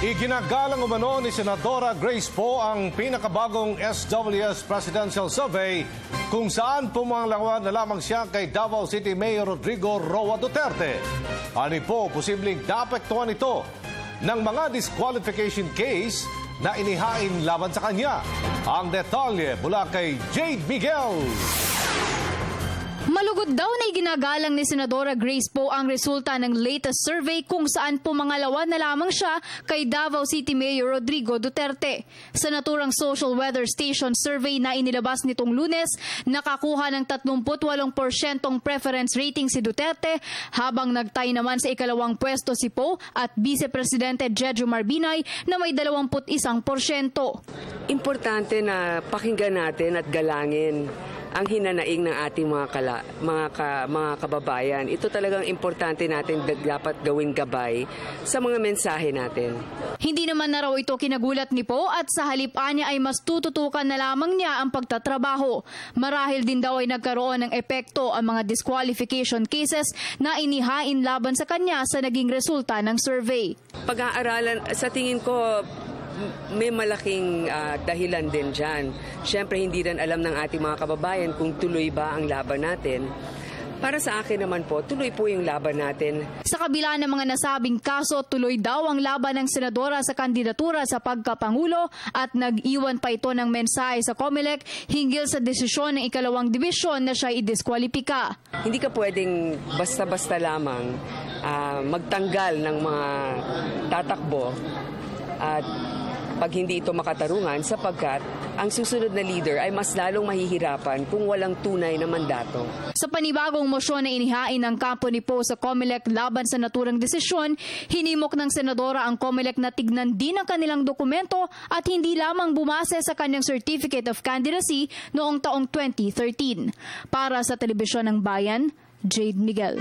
Iginagalang umano ni Senadora Grace Poe ang pinakabagong SWS Presidential Survey kung saan pumangalawan na lamang siya kay Davao City Mayor Rodrigo Roa Duterte. Ani po, posibleng naapektuhan ito ng mga disqualification case na inihain laban sa kanya. Ang detalye mula kay Jade Miguel. Malugod daw na iginagalang ni Senadora Grace Poe ang resulta ng latest survey kung saan pumangalawa na lamang siya kay Davao City Mayor Rodrigo Duterte. Sa naturang Social Weather Station survey na inilabas nitong Lunes, nakakuha ng 38% preference rating si Duterte, habang nagtay naman sa ikalawang pwesto si Poe at Vice Presidente Jejo Marbinay na may 21%. Importante na pakinggan natin at galangin ang hinanaing ng ating mga kababayan. Ito talagang importante natin dapat gawing gabay sa mga mensahe natin. Hindi naman na raw ito kinagulat ni Poe at sa halip niya ay mas tututukan na lamang niya ang pagtatrabaho. Marahil din daw ay nagkaroon ng epekto ang mga disqualification cases na inihain laban sa kanya sa naging resulta ng survey. Pag-aaralan, sa tingin ko, may malaking dahilan din dyan. Siyempre, hindi rin alam ng ating mga kababayan kung tuloy ba ang laban natin. Para sa akin naman po, tuloy po yung laban natin. Sa kabila ng mga nasabing kaso, tuloy daw ang laban ng senadora sa kandidatura sa pagkapangulo at nag-iwan pa ito ng mensahe sa COMELEC hinggil sa desisyon ng ikalawang dibisyon na siya idiskwalipika. Hindi ka pwedeng basta-basta lamang magtanggal ng mga tatakbo at pag hindi ito makatarungan, sapagkat ang susunod na leader ay mas lalong mahihirapan kung walang tunay na mandato. Sa panibagong mosyon na inihain ng kampo ni Poe sa COMELEC laban sa naturang desisyon, hinimok ng senadora ang COMELEC na tignan din ang kanilang dokumento at hindi lamang bumase sa kanyang Certificate of Candidacy noong taong 2013. Para sa Telebisyon ng Bayan, Jade Miguel.